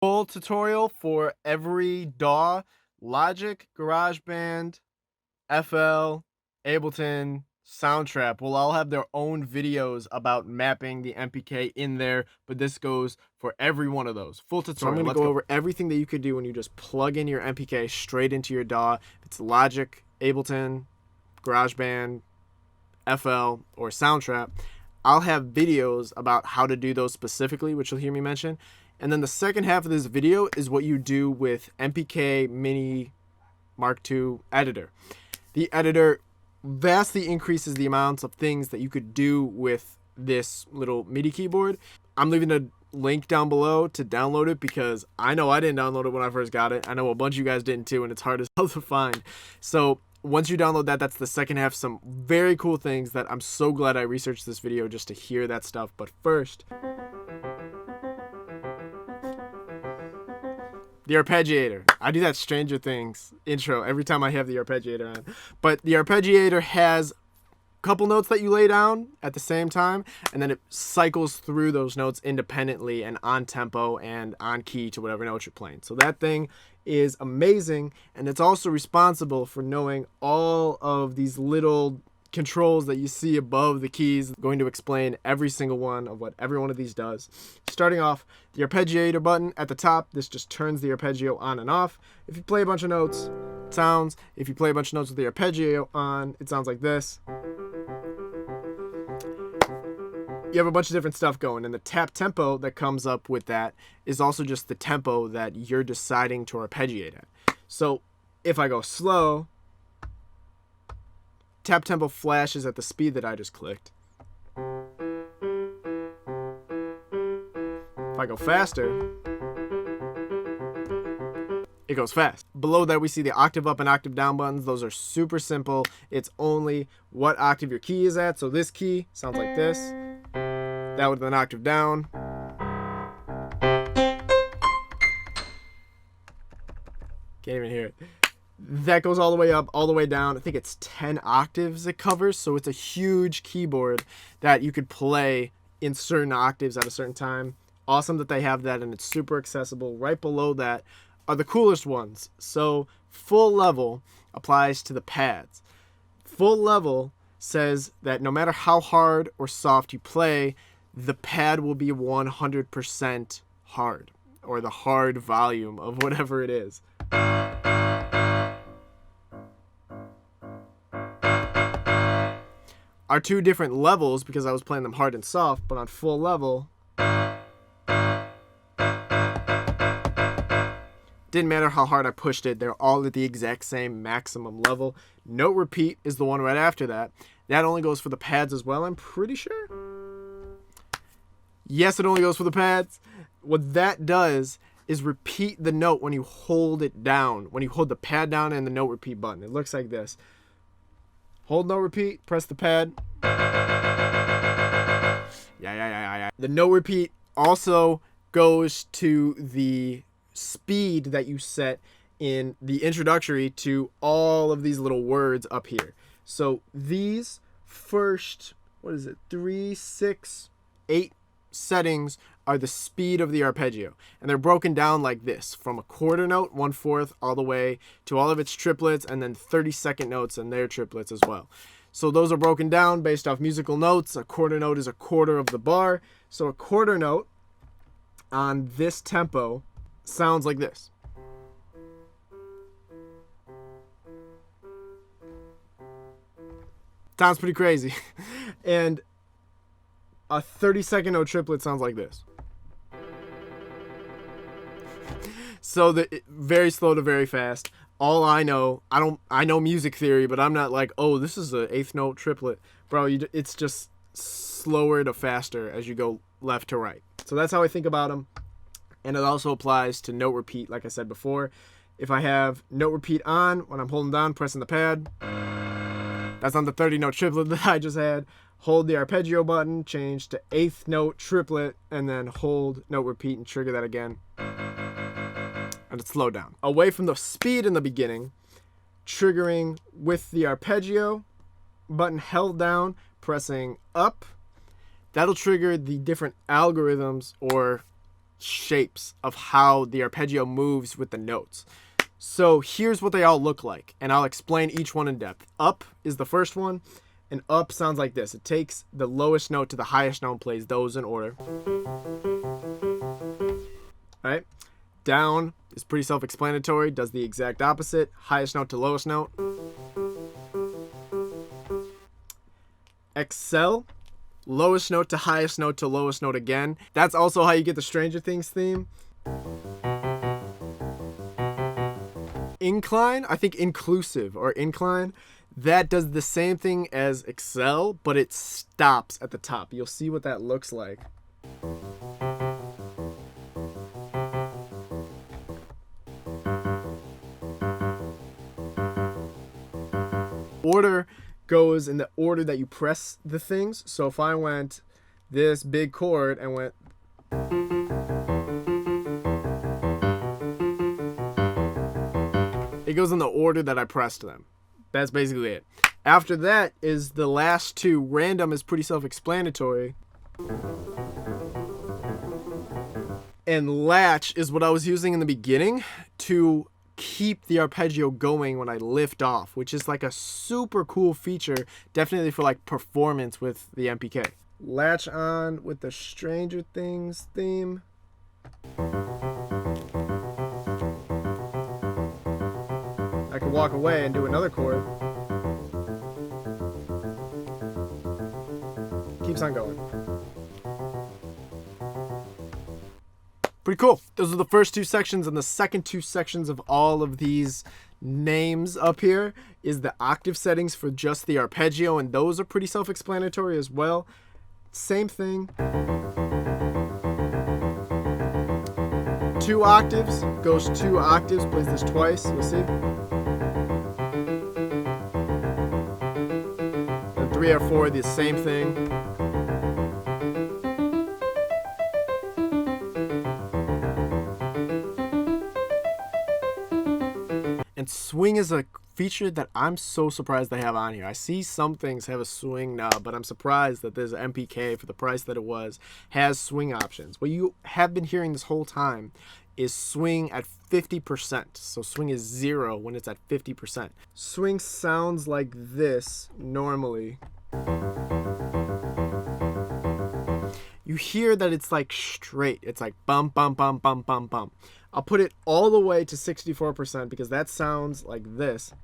Full tutorial for every DAW, Logic, GarageBand, FL, Ableton, Soundtrap will all have their own videos about mapping the MPK in there, but this goes for every one of those. Full tutorial. So I'm going to go over everything that you could do when you just plug in your MPK straight into your DAW. If it's Logic, Ableton, GarageBand, FL, or Soundtrap, I'll have videos about how to do those specifically, which you'll hear me mention. And then the second half of this video is what you do with MPK Mini Mark II editor. The editor vastly increases the amounts of things that you could do with this little MIDI keyboard. I'm leaving a link down below to download it because I know I didn't download it when I first got it. I know a bunch of you guys didn't too, and it's hard as hell to find. So once you download that, that's the second half. Some very cool things that I'm so glad I researched this video just to hear that stuff. But first, the arpeggiator. I do that Stranger Things intro every time I have the arpeggiator on. But the arpeggiator has a couple notes that you lay down at the same time, and then it cycles through those notes independently and on tempo and on key to whatever note you're playing. So that thing is amazing, and it's also responsible for knowing all of these little controls that you see above the keys. I'm going to explain every single one of what every one of these does. Starting off, the arpeggiator button at the top, this just turns the arpeggio on and off. If you play a bunch of notes, it sounds. If you play a bunch of notes with the arpeggio on, it sounds like this. You have a bunch of different stuff going, and the tap tempo that comes up with that is also just the tempo that you're deciding to arpeggiate at. So if I go slow, tap tempo flashes at the speed that I just clicked. If I go faster, it goes fast. Below that, we see the octave up and octave down buttons. Those are super simple. It's only what octave your key is at. So this key sounds like this. That with an octave down. Can't even hear it. That goes all the way up, all the way down. I think it's 10 octaves it covers, so it's a huge keyboard that you could play in certain octaves at a certain time. Awesome that they have that, and it's super accessible. Right below that are the coolest ones. So full level applies to the pads. Full level says that no matter how hard or soft you play, the pad will be 100% hard, or the hard volume of whatever it is. Are two different levels because I was playing them hard and soft, but on full level, didn't matter how hard I pushed it, they're all at the exact same maximum level. Note repeat is the one right after that. That only goes for the pads as well, I'm pretty sure. Yes, it only goes for the pads. What that does is repeat the note when you hold it down, when you hold the pad down and the note repeat button. It looks like this. Hold note repeat, press the pad. Yeah. The note repeat also goes to the speed that you set in the introductory to all of these little words up here. So these first, 3, 6, 8 settings are the speed of the arpeggio, and they're broken down like this, from a quarter note, 1/4, all the way to all of its triplets, and then 30-second notes and their triplets as well. So those are broken down based off musical notes. A quarter note is a quarter of the bar. So a quarter note on this tempo sounds like this. Sounds pretty crazy. And a 30-second note triplet sounds like this. So very slow to very fast. All I know, I know music theory, but I'm not like, oh, this is an 8th note triplet. Bro, it's just slower to faster as you go left to right. So that's how I think about them. And it also applies to note repeat, like I said before. If I have note repeat on, when I'm holding down, pressing the pad, that's on the 30-note triplet that I just had. Hold the arpeggio button, change to 8th note triplet, and then hold note repeat and trigger that again. And it's slowed down. Away from the speed in the beginning, triggering with the arpeggio button held down, pressing up, that'll trigger the different algorithms or shapes of how the arpeggio moves with the notes. So here's what they all look like, and I'll explain each one in depth. Up is the first one, and up sounds like this. It takes the lowest note to the highest note and plays those in order. All right. Down is pretty self-explanatory, does the exact opposite, highest note to lowest note. Excel, lowest note to highest note to lowest note again. That's also how you get the Stranger Things theme. Incline, I think inclusive or incline, that does the same thing as Excel, but it stops at the top. You'll see what that looks like. Order goes in the order that you press the things. So if I went this big chord and went, it goes in the order that I pressed them. That's basically it. After that is the last two. Random is pretty self-explanatory. And latch is what I was using in the beginning to keep the arpeggio going when I lift off, which is like a super cool feature, definitely for like performance with the MPK. Latch on with the Stranger Things theme. I can walk away and do another chord. Keeps on going. Pretty cool. Those are the first two sections, and the second two sections of all of these names up here is the octave settings for just the arpeggio, and those are pretty self-explanatory as well. Same thing. 2 octaves, goes 2 octaves, plays this twice, you'll see. And 3 or 4, the same thing. And swing is a feature that I'm so surprised they have on here. I see some things have a swing knob, but I'm surprised that this MPK, for the price that it was, has swing options. What you have been hearing this whole time is swing at 50%. So swing is 0 when it's at 50%. Swing sounds like this normally. You hear that it's like straight. It's like bum, bum, bum, bum, bum, bum. I'll put it all the way to 64% because that sounds like this.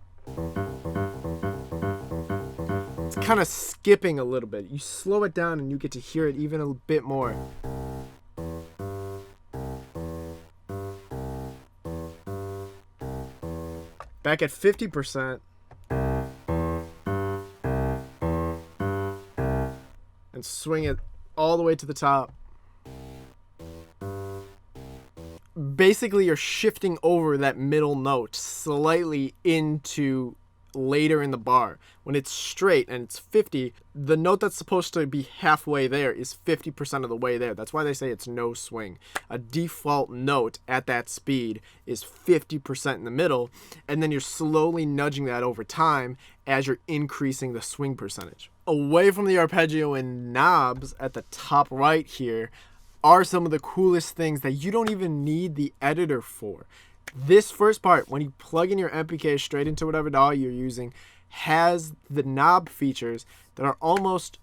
It's kind of skipping a little bit. You slow it down and you get to hear it even a bit more. Back at 50%. And swing it all the way to the top. Basically, you're shifting over that middle note slightly into later in the bar. When it's straight and it's 50, the note that's supposed to be halfway there is 50% of the way there. That's why they say it's no swing. A default note at that speed is 50% in the middle, and then you're slowly nudging that over time as you're increasing the swing percentage. Away from the arpeggio and knobs at the top right here are some of the coolest things that you don't even need the editor for. This first part, when you plug in your MPK straight into whatever DAW you're using, has the knob features that are almost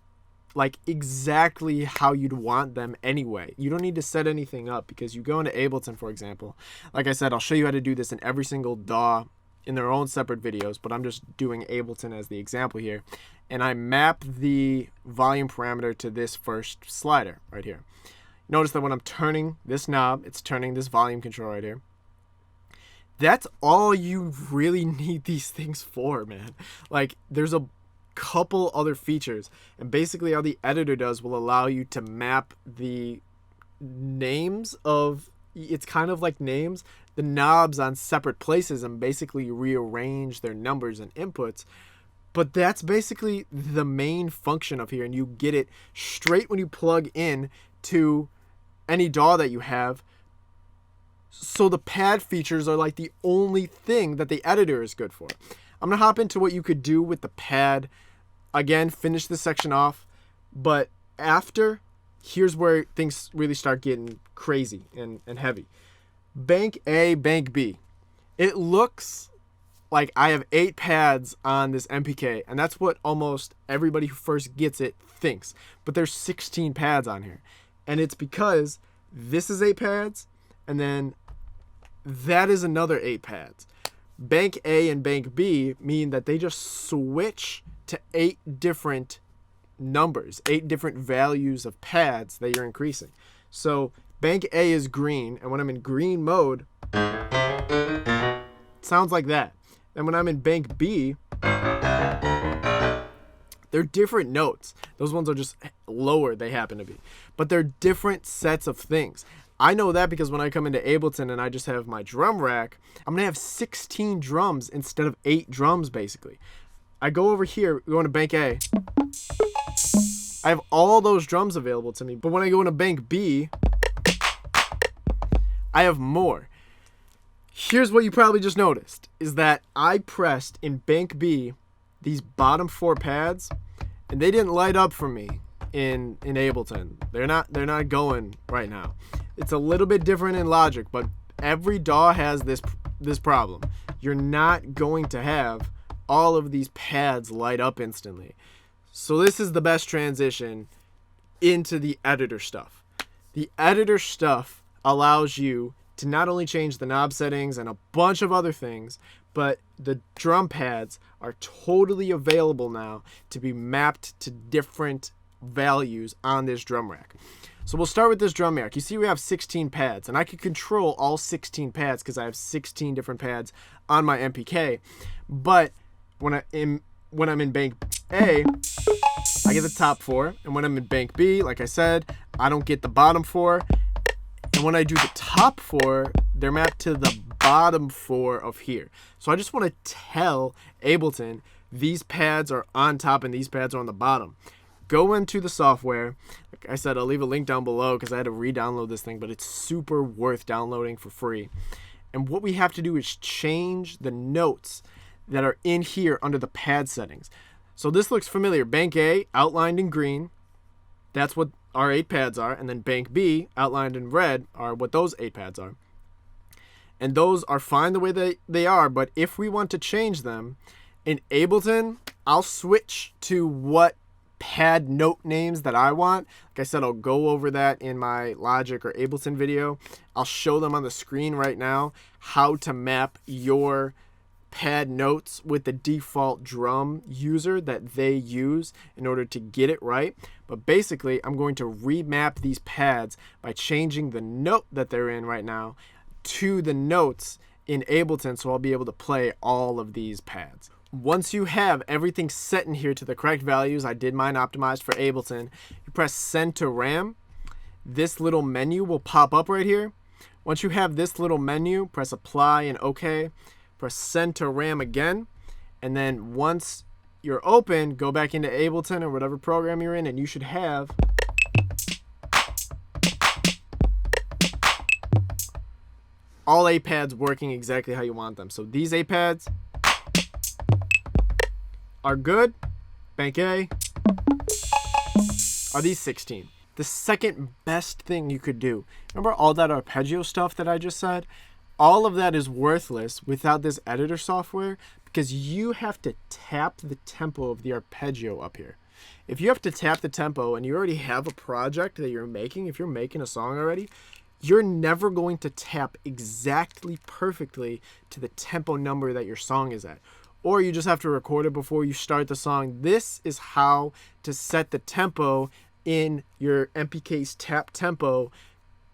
like exactly how you'd want them anyway. You don't need to set anything up because you go into Ableton, for example. Like I said, I'll show you how to do this in every single DAW in their own separate videos, but I'm just doing Ableton as the example here. And I map the volume parameter to this first slider right here. Notice that when I'm turning this knob, it's turning this volume control right here. That's all you really need these things for, man. Like, there's a couple other features, and basically all the editor does will allow you to map the names of, it's kind of like names, the knobs on separate places and basically rearrange their numbers and inputs. But that's basically the main function of here, and you get it straight when you plug in to any DAW that you have. So the pad features are like the only thing that the editor is good for. I'm going to hop into what you could do with the pad. Again, finish this section off. But after, here's where things really start getting crazy and heavy. Bank A, Bank B. It looks like I have 8 pads on this MPK, and that's what almost everybody who first gets it thinks. But there's 16 pads on here. And it's because this is 8 pads, and then that is another 8 pads. Bank A and Bank B mean that they just switch to 8 different numbers, 8 different values of pads that you're increasing. So Bank A is green, and when I'm in green mode, it sounds like that. And when I'm in Bank B, they're different notes. Those ones are just lower, they happen to be. But they're different sets of things. I know that because when I come into Ableton and I just have my drum rack, I'm going to have 16 drums instead of 8 drums, basically. I go over here, go into Bank A. I have all those drums available to me. But when I go into Bank B, I have more. Here's what you probably just noticed, is that I pressed in Bank B these bottom 4 pads, and they didn't light up for me in Ableton. They're not going right now. It's a little bit different in Logic, but every DAW has this problem. You're not going to have all of these pads light up instantly. So this is the best transition into the editor stuff. The editor stuff allows you to not only change the knob settings and a bunch of other things, but the drum pads are totally available now to be mapped to different values on this drum rack. So we'll start with this drum rack. You see we have 16 pads, and I can control all 16 pads because I have 16 different pads on my MPK. But when I'm in Bank A, I get the top 4, and when I'm in Bank B, like I said, I don't get the bottom 4. And when I do the top 4, they're mapped to the bottom 4 of here. So I just want to tell Ableton these pads are on top and these pads are on the bottom. Go into the software. Like I said, I'll leave a link down below because I had to re-download this thing, but it's super worth downloading for free. And what we have to do is change the notes that are in here under the pad settings. So this looks familiar. Bank A, outlined in green. That's what our 8 pads are. And then Bank B, outlined in red, are what those 8 pads are. And those are fine the way they are, but if we want to change them, in Ableton, I'll switch to what pad note names that I want. Like I said, I'll go over that in my Logic or Ableton video. I'll show them on the screen right now how to map your pad notes with the default drum user that they use in order to get it right. But basically, I'm going to remap these pads by changing the note that they're in right now to the notes in Ableton, so I'll be able to play all of these pads. Once you have everything set in here to the correct values, I did mine optimized for Ableton, you press send to RAM. This little menu will pop up right here. Once you have this little menu, press apply and OK. Press send to RAM again. And then once you're open, go back into Ableton or whatever program you're in, and you should have all 8 pads working exactly how you want them. So these 8 pads are good. Bank A are these 16. The second best thing you could do, remember all that arpeggio stuff that I just said? All of that is worthless without this editor software because you have to tap the tempo of the arpeggio up here. If you have to tap the tempo and you already have a project that you're making, if you're making a song already, you're never going to tap exactly perfectly to the tempo number that your song is at. Or you just have to record it before you start the song. This is how to set the tempo in your MPK's tap tempo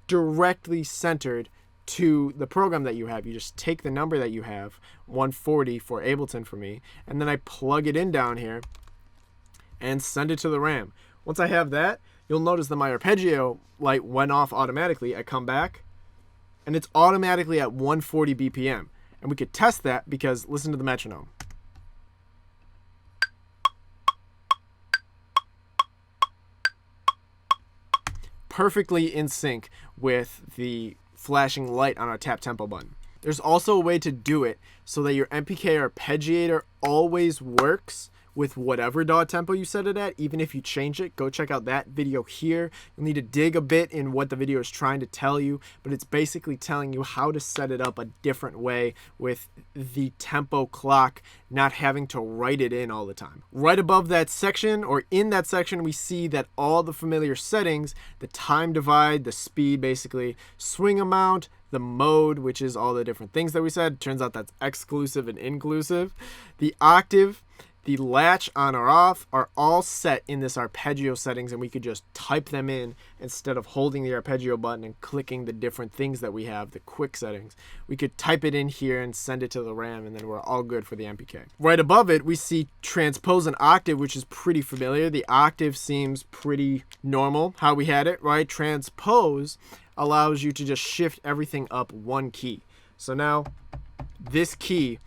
directly centered to the program that you have. You just take the number that you have, 140 for Ableton for me, and then I plug it in down here and send it to the RAM. Once I have that, you'll notice that my arpeggio light went off automatically. I come back and it's automatically at 140 BPM. And we could test that because listen to the metronome. Perfectly in sync with the flashing light on our tap tempo button. There's also a way to do it so that your MPK arpeggiator always works with whatever DAW tempo you set it at. Even if you change it, go check out that video here. You'll need to dig a bit in what the video is trying to tell you, but it's basically telling you how to set it up a different way with the tempo clock, not having to write it in all the time. Right above that section, or in that section, we see that all the familiar settings, the time divide, the speed basically, swing amount, the mode, which is all the different things that we said. Turns out that's exclusive and inclusive. The octave, the latch on or off are all set in this arpeggio settings, and we could just type them in instead of holding the arpeggio button and clicking the different things that we have, the quick settings. We could type it in here and send it to the RAM, and then we're all good for the MPK. Right above it, we see transpose and octave, which is pretty familiar. The octave seems pretty normal, how we had it, right? Transpose allows you to just shift everything up one key. So now this key,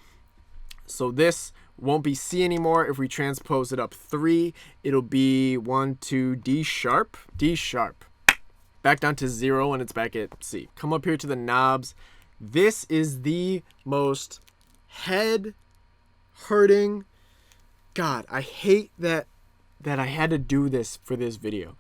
so this won't be C anymore. If we transpose it up 3, it'll be 1, 2, D sharp, back down to 0, and it's back at C. Come up here to the knobs. This is the most head hurting. God, I hate that I had to do this for this video.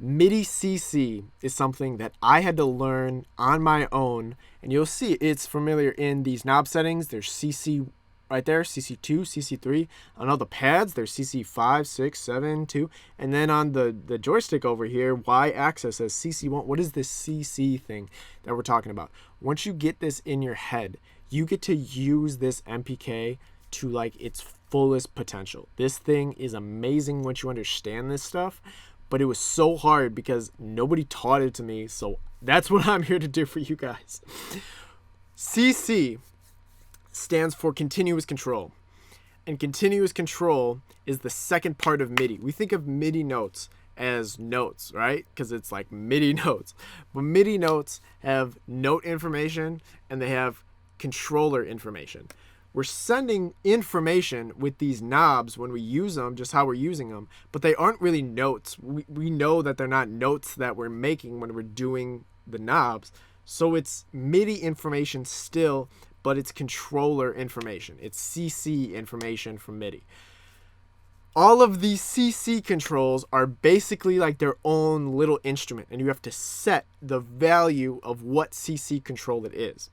MIDI CC is something that I had to learn on my own, and you'll see it's familiar in these knob settings. There's CC right there, CC2, CC3. On all the pads, there's CC5, 6, 7, 2. And then on the joystick over here, Y-axis says CC1. What is this CC thing that we're talking about? Once you get this in your head, you get to use this MPK to like its fullest potential. This thing is amazing once you understand this stuff. But it was so hard because nobody taught it to me. So that's what I'm here to do for you guys. CC stands for continuous control. And continuous control is the second part of MIDI. We think of MIDI notes as notes, right? Because it's like MIDI notes. But MIDI notes have note information and they have controller information. We're sending information with these knobs when we use them, just how we're using them, but they aren't really notes. We know that they're not notes that we're making when we're doing the knobs. So it's MIDI information still, but it's controller information. It's CC information from MIDI. All of these CC controls are basically like their own little instrument, and you have to set the value of what CC control it is.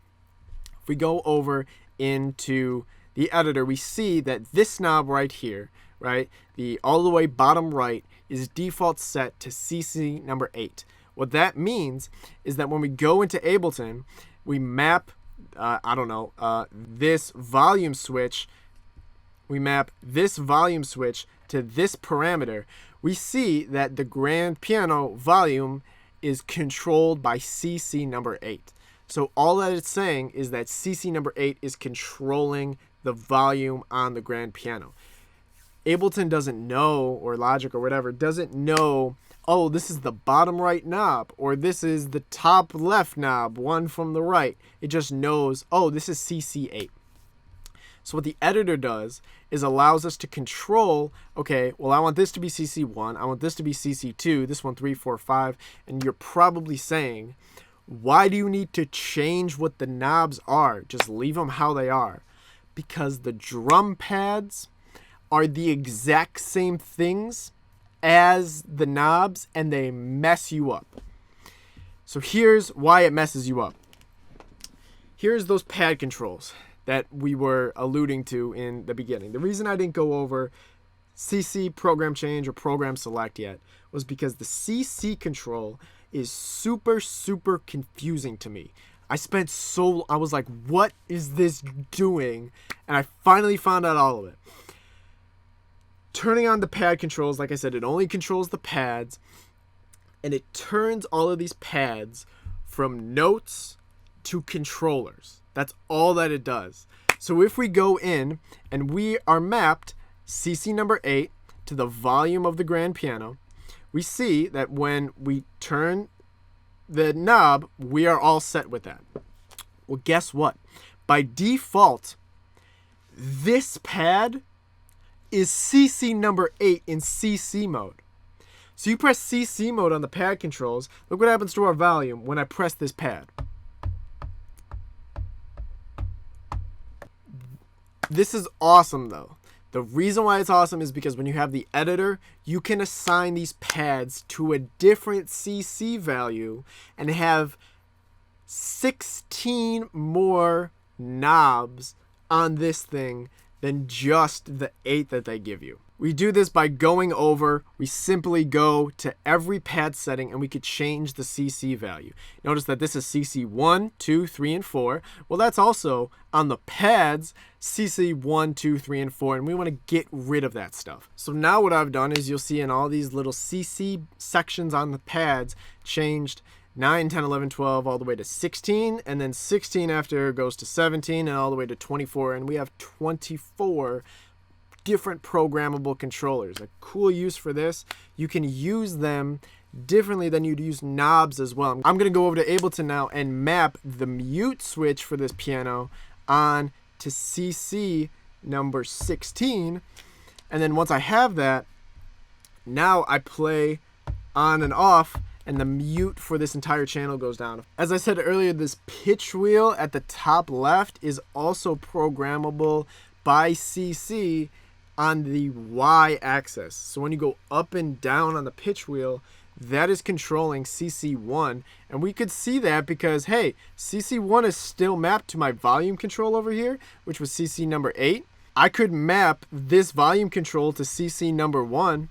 If we go over into the editor, we see that this knob right here, right, the all the way bottom right, is default set to CC number 8. What that means is that when we go into Ableton, we map this volume switch, to this parameter. We see that the grand piano volume is controlled by CC number 8. So all that it's saying is that CC number 8 is controlling the volume on the grand piano. Ableton doesn't know, or Logic or whatever, doesn't know, oh, this is the bottom right knob, or this is the top left knob, one from the right. It just knows, oh, this is CC8. So what the editor does is allows us to control, okay, well, I want this to be CC1, I want this to be CC2, this one 3, 4, 5, and you're probably saying, why do you need to change what the knobs are? Just leave them how they are. Because the drum pads are the exact same things as the knobs, and they mess you up. So here's why it messes you up. Here's those pad controls that we were alluding to in the beginning. The reason I didn't go over CC program change or program select yet was because the CC control is super confusing to me. I was like, what is this doing? And I finally found out all of it. Turning on the pad controls, like I said, it only controls the pads, and it turns all of these pads from notes to controllers. That's all that it does. So if we go in and we are mapped CC number 8 to the volume of the grand piano, we see that when we turn the knob, we are all set with that. Well, guess what? By default, this pad is CC number 8 in CC mode. So you press CC mode on the pad controls. Look what happens to our volume when I press this pad. This is awesome though. The reason why it's awesome is because when you have the editor, you can assign these pads to a different CC value and have 16 more knobs on this thing than just the 8 that they give you. We do this by going over, we simply go to every pad setting and we could change the CC value. Notice that this is CC 1, 2, 3, and 4. Well, that's also on the pads, CC 1, 2, 3, and 4, and we want to get rid of that stuff. So now what I've done is you'll see in all these little CC sections on the pads changed 9, 10, 11, 12, all the way to 16, and then 16 after goes to 17, and all the way to 24, and we have 24 different programmable controllers. A cool use for this, you can use them differently than you'd use knobs as well. I'm going to go over to Ableton now and map the mute switch for this piano on to CC number 16, and then once I have that, now I play on and off, and the mute for this entire channel goes down. As I said earlier, this pitch wheel at the top left is also programmable by CC on the Y-axis. So when you go up and down on the pitch wheel, that is controlling CC1. And we could see that because, hey, CC1 is still mapped to my volume control over here, which was CC number 8. I could map this volume control to CC number 1.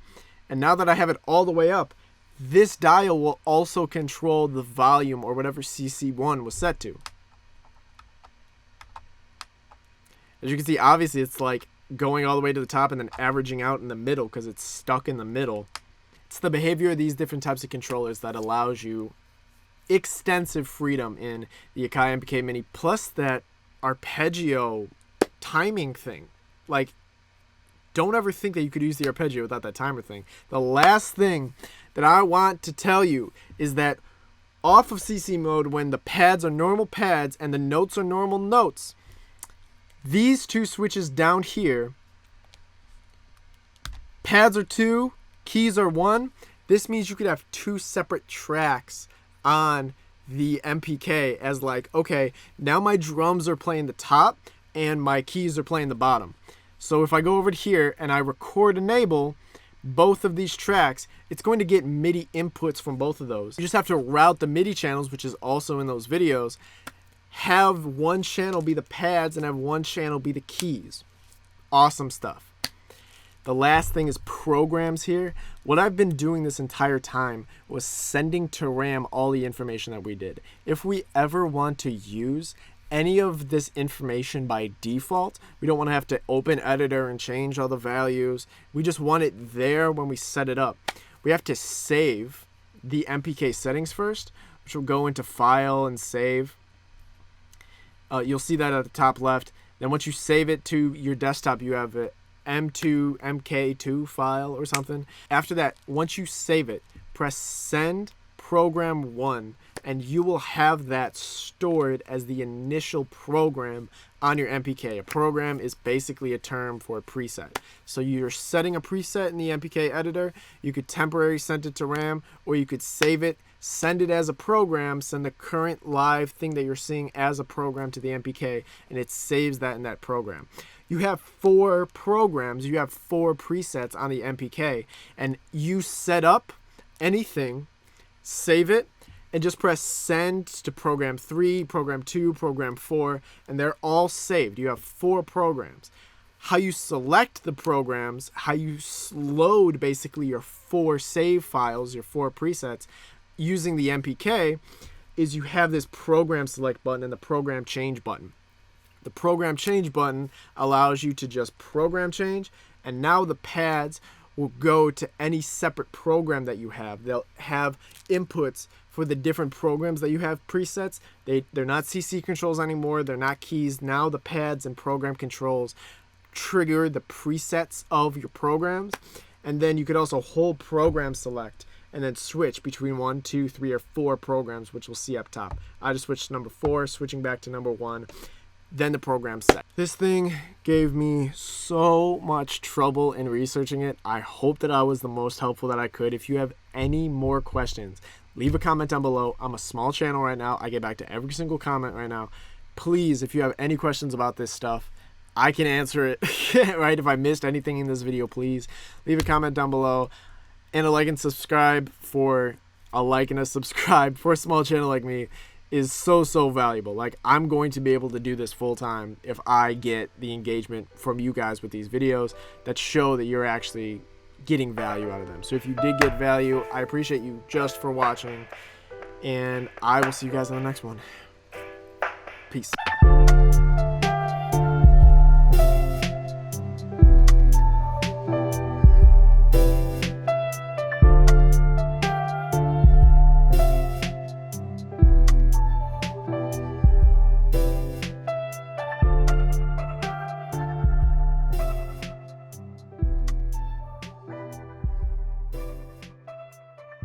And now that I have it all the way up, this dial will also control the volume or whatever CC1 was set to. As you can see, obviously it's like going all the way to the top and then averaging out in the middle because it's stuck in the middle. It's the behavior of these different types of controllers that allows you extensive freedom in the Akai MPK Mini, plus that arpeggio timing thing. Like, don't ever think that you could use the arpeggio without that timer thing. The last thing that I want to tell you is that off of CC mode, when the pads are normal pads and the notes are normal notes, these two switches down here, pads are 2, keys are 1. This means you could have 2 separate tracks on the MPK as like, okay, now my drums are playing the top and my keys are playing the bottom. So if I go over here and I record enable both of these tracks, it's going to get MIDI inputs from both of those. You just have to route the MIDI channels, which is also in those videos, have one channel be the pads and have one channel be the keys. Awesome stuff. The last thing is programs here. What I've been doing this entire time was sending to RAM all the information that we did. If we ever want to use any of this information by default, we don't want to have to open editor and change all the values. We just want it there when we set it up. We have to save the MPK settings first, which will go into file and save. You'll see that at the top left. Then once you save it to your desktop, you have a mk2 file or something. After that, once you save it, press send program 1, and you will have that stored as the initial program on your MPK. A program is basically a term for a preset. So you're setting a preset in the MPK editor. You could temporarily send it to RAM, or you could save it, send it as a program, send the current live thing that you're seeing as a program to the MPK, and it saves that in that program. You have 4 programs, you have 4 presets on the MPK, and you set up anything, save it, and just press send to program 3, program 2, program 4, and they're all saved. You have 4 programs. How you select the programs, how you load basically your 4 save files, your 4 presets, using the MPK, is you have this program select button and the program change button. The program change button allows you to just program change, and now the pads will go to any separate program that you have. They'll have inputs for the different programs that you have presets. They're not CC controls anymore. They're not keys. Now the pads and program controls trigger the presets of your programs. And then you could also hold program select and then switch between 1, 2, 3, or 4 programs, which we'll see up top. I just switched to number 4, switching back to number 1. Then the program set. This thing gave me so much trouble in researching it. I hope that I was the most helpful that I could. If you have any more questions, leave a comment down below. I'm a small channel right now. I get back to every single comment right now. Please, if you have any questions about this stuff, I can answer it, right? If I missed anything in this video, please leave a comment down below. And a like and subscribe for a subscribe for a small channel like me is so valuable. Like, I'm going to be able to do this full time if I get the engagement from you guys with these videos that show that you're actually getting value out of them. So if you did get value, I appreciate you just for watching, and I will see you guys in the next one. Peace.